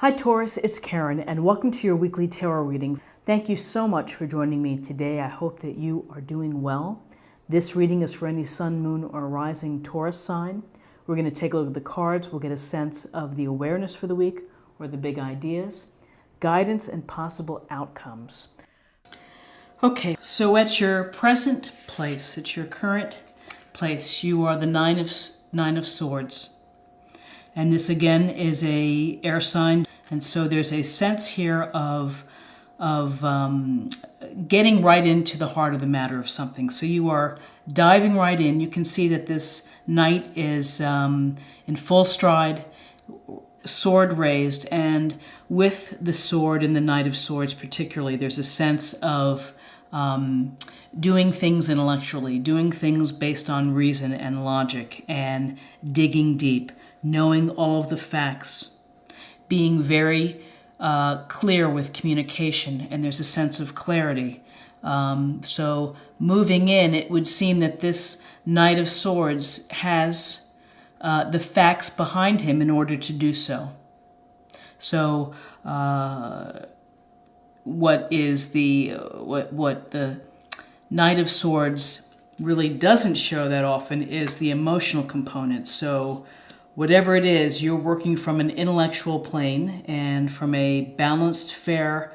Hi Taurus, it's Karen and welcome to your weekly tarot reading. Thank you so much for joining me today. I hope that you are doing well. This reading is for any sun, moon, or rising Taurus sign. We're going to take a look at the cards. We'll get a sense of the awareness for the week or the big ideas, guidance, and possible outcomes. Okay, so at your present place, at your current place, you are the Nine of Swords. And this again is a air sign. And so there's a sense here of getting right into the heart of the matter of something. So you are diving right in. You can see that this knight is in full stride, sword raised. And with the sword and the Knight of Swords particularly, there's a sense of doing things intellectually, doing things based on reason and logic, and digging deep, knowing all of the facts, being very clear with communication, and there's a sense of clarity. So moving in, it would seem that this Knight of Swords has the facts behind him in order to do so. So what the Knight of Swords really doesn't show that often is the emotional component. So whatever it is, you're working from an intellectual plane and from a balanced, fair,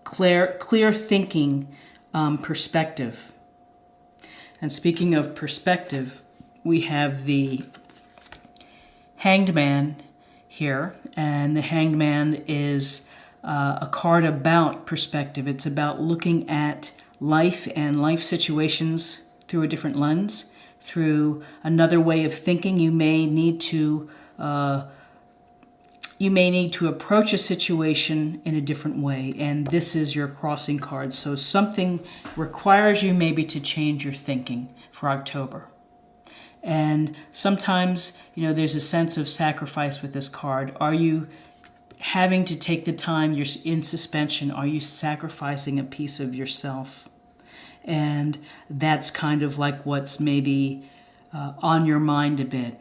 clear thinking perspective. And speaking of perspective, we have the Hanged Man here, and the Hanged Man is a card about perspective. It's about looking at life and life situations through a different lens, through another way of thinking. You may need to approach a situation in a different way, and this is your crossing card. So something requires you maybe to change your thinking for October. And sometimes, there's a sense of sacrifice with this card. Are you having to take the time? You're in suspension. Are you sacrificing a piece of yourself? And that's kind of like what's maybe on your mind a bit.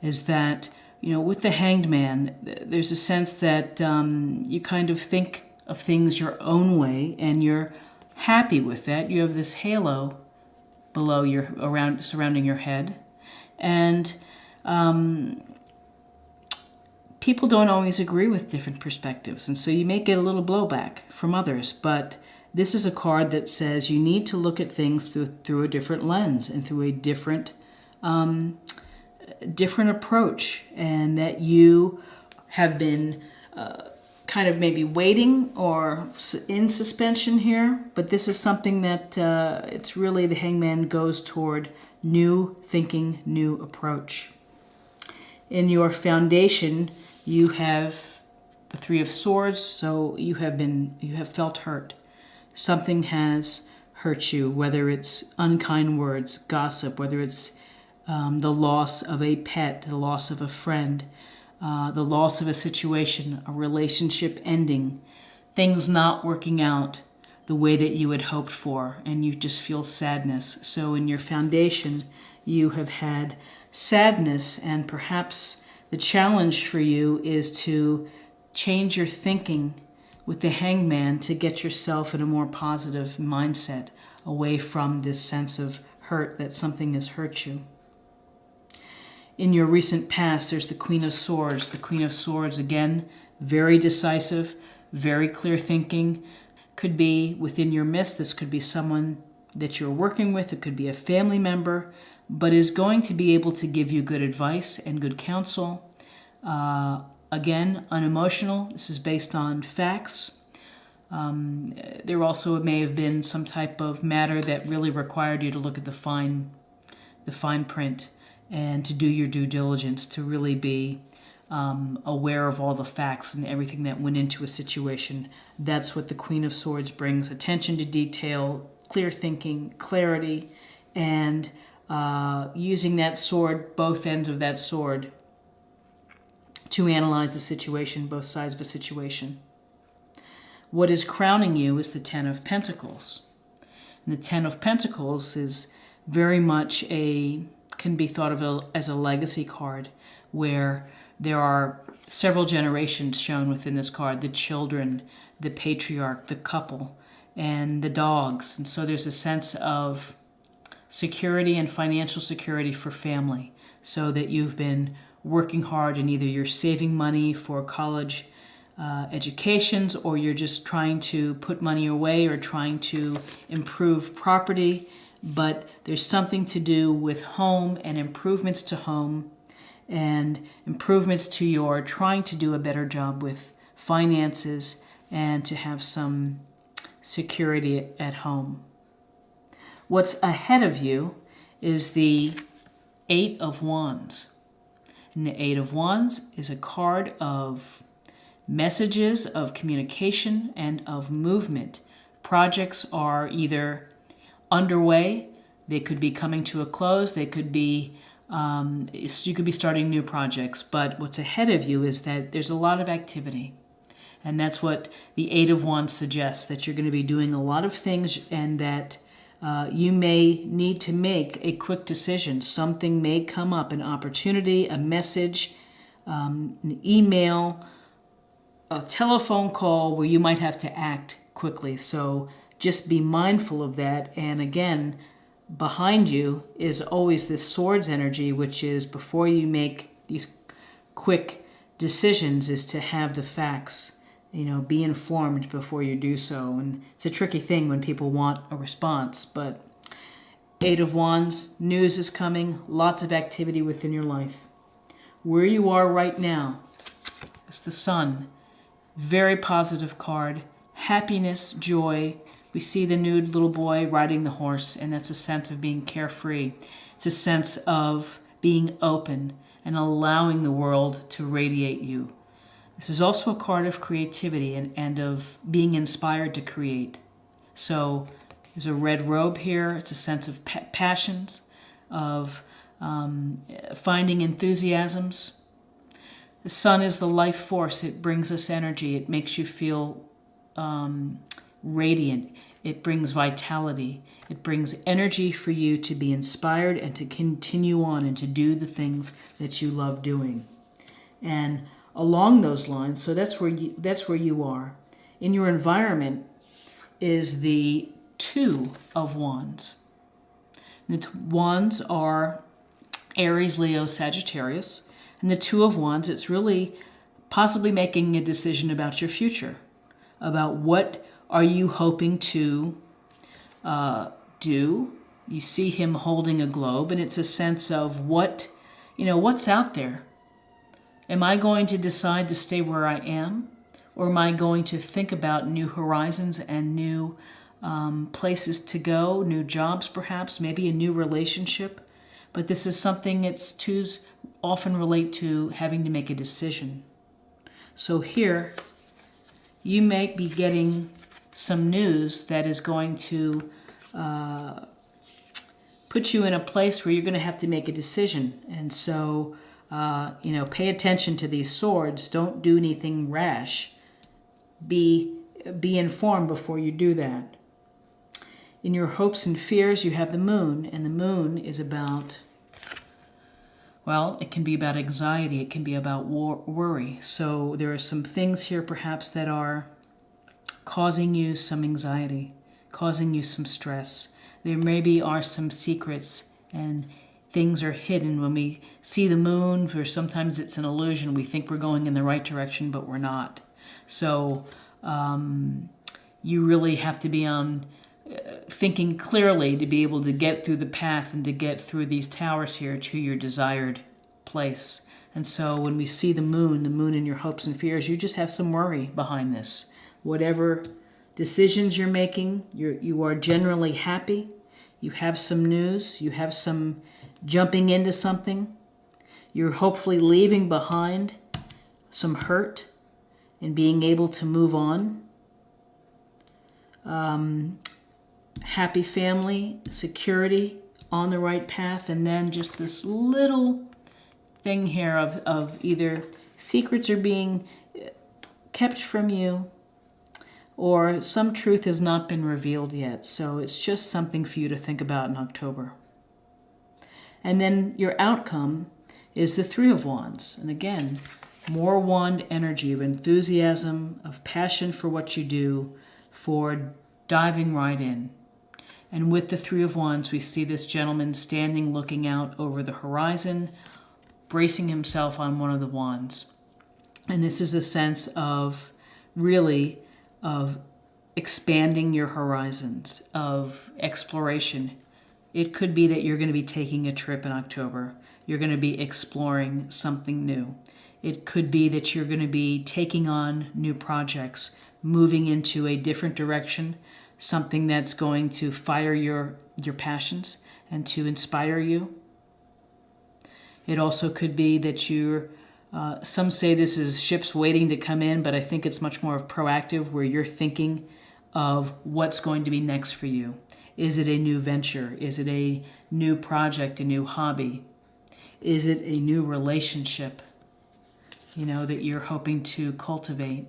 Is that, with the Hanged Man, there's a sense that you kind of think of things your own way, and you're happy with that. You have this halo below surrounding your head, and people don't always agree with different perspectives, and so you may get a little blowback from others. But this is a card that says you need to look at things through a different lens and through a different approach, and that you have been kind of maybe waiting or in suspension here. But this is something that it's really the Hangman goes toward new thinking, new approach. In your foundation, you have the Three of Swords, so you have felt hurt. Something has hurt you, whether it's unkind words, gossip, whether it's the loss of a pet, the loss of a friend, the loss of a situation, a relationship ending, things not working out the way that you had hoped for, and you just feel sadness. So in your foundation, you have had sadness, and perhaps the challenge for you is to change your thinking with the Hangman to get yourself in a more positive mindset, away from this sense of hurt, that something has hurt you. In your recent past, there's the Queen of Swords. The Queen of Swords, again, very decisive, very clear thinking. Could be within your midst. This could be someone that you're working with. It could be a family member, but is going to be able to give you good advice and good counsel. Again, unemotional. This is based on facts. There also may have been some type of matter that really required you to look at the fine print and to do your due diligence, to really be aware of all the facts and everything that went into a situation. That's what the Queen of Swords brings: attention to detail, clear thinking, clarity, and using that sword, both ends of that sword, to analyze the situation, both sides of a situation. What is crowning you is the Ten of Pentacles. And the Ten of Pentacles is very much can be thought of as a legacy card, where There are several generations shown within this card: the children, the patriarch, the couple, and the dogs. And so there's a sense of security and financial security for family, so that you've been working hard and either you're saving money for college educations, or you're just trying to put money away or trying to improve property. But there's something to do with home and improvements to home and improvements to your trying to do a better job with finances and to have some security at home. What's ahead of you is the Eight of Wands. And the Eight of Wands is a card of messages, of communication, and of movement. Projects are either underway, they could be coming to a close, they could be, you could be starting new projects, but what's ahead of you is that there's a lot of activity. And that's what the Eight of Wands suggests, that you're going to be doing a lot of things, and that you may need to make a quick decision. Something may come up, an opportunity, a message, an email, a telephone call where you might have to act quickly. So just be mindful of that. And again, behind you is always this swords energy, which is before you make these quick decisions is to have the facts. Be informed before you do so. And it's a tricky thing when people want a response, but Eight of Wands, news is coming, lots of activity within your life. Where you are right now, it's the Sun. Very positive card. Happiness, joy. We see the nude little boy riding the horse, and that's a sense of being carefree. It's a sense of being open and allowing the world to radiate you. This is also a card of creativity and of being inspired to create. So there's a red robe here. It's a sense of passions, of finding enthusiasms. The Sun is the life force. It brings us energy. It makes you feel radiant. It brings vitality. It brings energy for you to be inspired and to continue on and to do the things that you love doing. And along those lines, so that's where you are. In your environment is the Two of Wands. The Wands are Aries, Leo, Sagittarius. And the Two of Wands, it's really possibly making a decision about your future, about what are you hoping to do. You see him holding a globe, and it's a sense of what's out there. Am I going to decide to stay where I am? Or am I going to think about new horizons and new places to go, new jobs perhaps, maybe a new relationship? But this is something twos often relate to having to make a decision. So here, you may be getting some news that is going to put you in a place where you're going to have to make a decision. And so pay attention to these swords. Don't do anything rash. Be informed before you do that. In your hopes and fears, you have the Moon, and the Moon is about, it can be about anxiety. It can be about worry. So there are some things here perhaps that are causing you some anxiety, causing you some stress. There maybe are some secrets and things are hidden. When we see the Moon, or sometimes it's an illusion, we think we're going in the right direction, but we're not. So you really have to be on thinking clearly to be able to get through the path and to get through these towers here to your desired place. And so when we see the Moon in your hopes and fears, you just have some worry behind this. Whatever decisions you're making, you are generally happy. You have some news. You have some jumping into something. You're hopefully leaving behind some hurt and being able to move on. Happy family, security, on the right path, and then just this little thing here of either secrets are being kept from you or some truth has not been revealed yet. So it's just something for you to think about in October. And then your outcome is the Three of Wands. And again, more wand energy of enthusiasm, of passion for what you do, for diving right in. And with the Three of Wands, we see this gentleman standing, looking out over the horizon, bracing himself on one of the wands. And this is a sense of really of expanding your horizons, of exploration. It could be that you're going to be taking a trip in October. You're going to be exploring something new. It could be that you're going to be taking on new projects, moving into a different direction, something that's going to fire your passions and to inspire you. It also could be that you're, some say this is ships waiting to come in, but I think it's much more of proactive, where you're thinking of what's going to be next for you. Is it a new venture? Is it a new project, a new hobby? Is it a new relationship, that you're hoping to cultivate?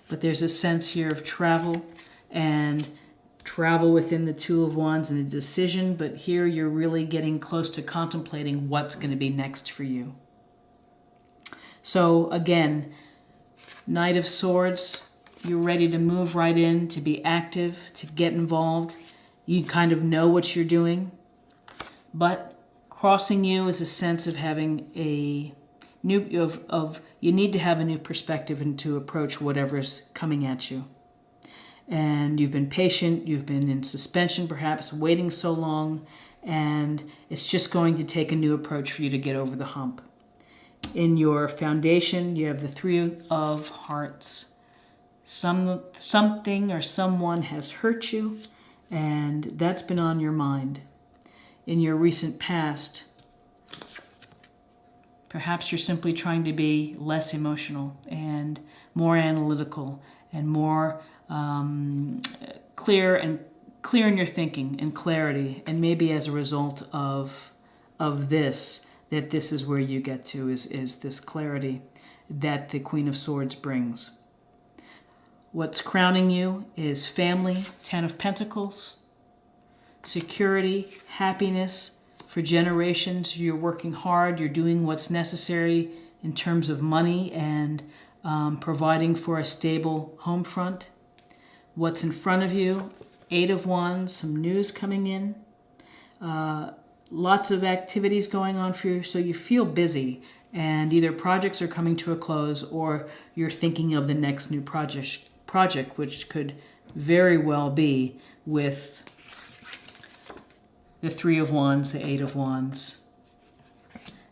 But there's a sense here of travel, and travel within the Two of Wands and a decision, but here you're really getting close to contemplating what's going to be next for you. So again, Knight of Swords, you're ready to move right in, to be active, to get involved. You kind of know what you're doing, but crossing you is a sense of having a new, you need to have a new perspective and to approach whatever's coming at you. And you've been patient, you've been in suspension perhaps, waiting so long, and it's just going to take a new approach for you to get over the hump. In your foundation, you have the Three of Hearts. Something or someone has hurt you, and that's been on your mind. In your recent past, perhaps you're simply trying to be less emotional and more analytical and more clear in your thinking and clarity, and maybe as a result of this, that this is where you get to, is this clarity that the Queen of Swords brings. What's crowning you is family, Ten of Pentacles, security, happiness for generations. You're working hard, you're doing what's necessary in terms of money and providing for a stable home front. What's in front of you, Eight of Wands, some news coming in, lots of activities going on for you, so you feel busy, and either projects are coming to a close or you're thinking of the next new project, which could very well be with the Three of Wands, the Eight of Wands,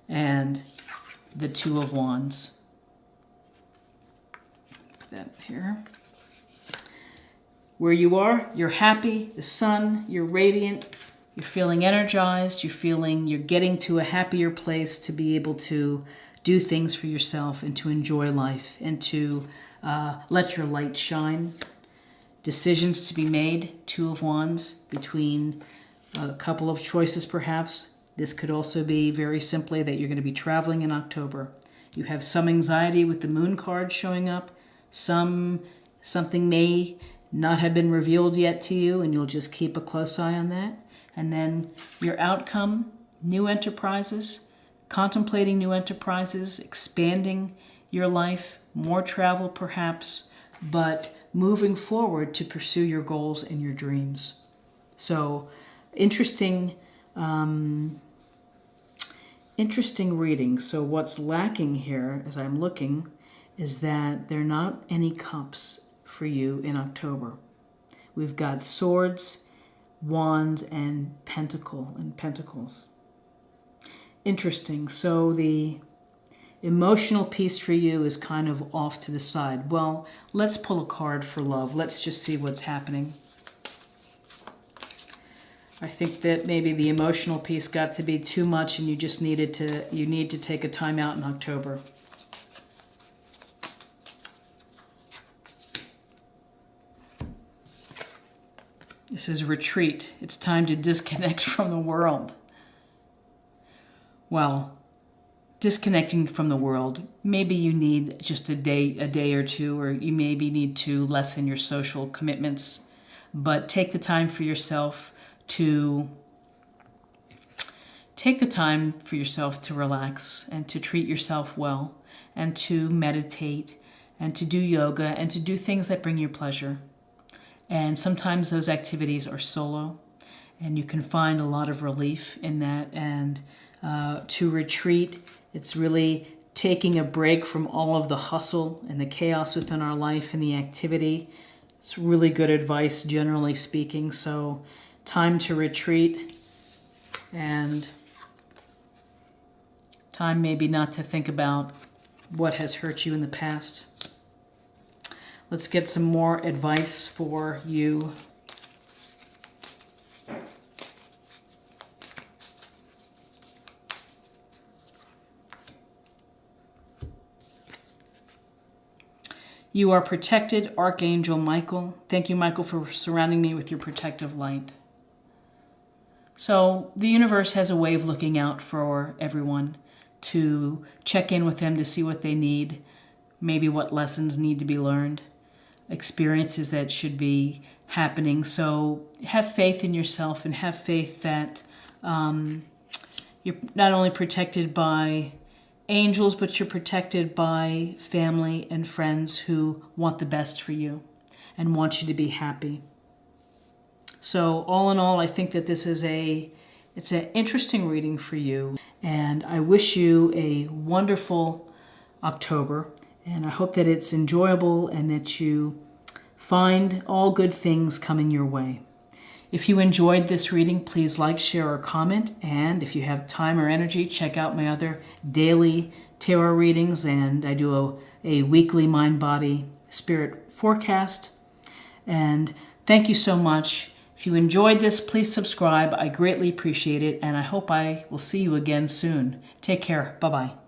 and the Two of Wands. Put that here. Where you are, you're happy, the sun, you're radiant, you're feeling energized, you're getting to a happier place to be able to do things for yourself and to enjoy life and to let your light shine. Decisions to be made, Two of Wands, between a couple of choices perhaps. This could also be very simply that you're going to be traveling in October. You have some anxiety with the Moon card showing up. Something may not have been revealed yet to you, and you'll just keep a close eye on that. And then your outcome, new enterprises, contemplating new enterprises, expanding your life, more travel perhaps, but moving forward to pursue your goals and your dreams. So interesting reading. So what's lacking here, as I'm looking, is that there are not any cups for you in October. We've got swords, wands, and pentacles. Interesting. So the emotional piece for you is kind of off to the side. Well, let's pull a card for love. Let's just see what's happening. I think that maybe the emotional piece got to be too much, and you need to take a time out in October. This is retreat. It's time to disconnect from the world. Well, disconnecting from the world, maybe you need just a day or two, or you maybe need to lessen your social commitments, but take the time for yourself to take the time for yourself to relax and to treat yourself well and to meditate and to do yoga and to do things that bring you pleasure. And sometimes those activities are solo, and you can find a lot of relief in that. And to retreat, it's really taking a break from all of the hustle and the chaos within our life and the activity. It's really good advice, generally speaking. So time to retreat, and time maybe not to think about what has hurt you in the past. Let's get some more advice for you. You are protected, Archangel Michael. Thank you, Michael, for surrounding me with your protective light. So the universe has a way of looking out for everyone, to check in with them to see what they need, maybe what lessons need to be learned, experiences that should be happening. So have faith in yourself and have faith that you're not only protected by angels, but you're protected by family and friends who want the best for you and want you to be happy. So all in all, I think that this is it's an interesting reading for you, and I wish you a wonderful October, and I hope that it's enjoyable and that you find all good things coming your way. If you enjoyed this reading, please like, share, or comment. And if you have time or energy, check out my other daily tarot readings. And I do a weekly mind, body, spirit forecast. And thank you so much. If you enjoyed this, please subscribe. I greatly appreciate it. And I hope I will see you again soon. Take care. Bye-bye.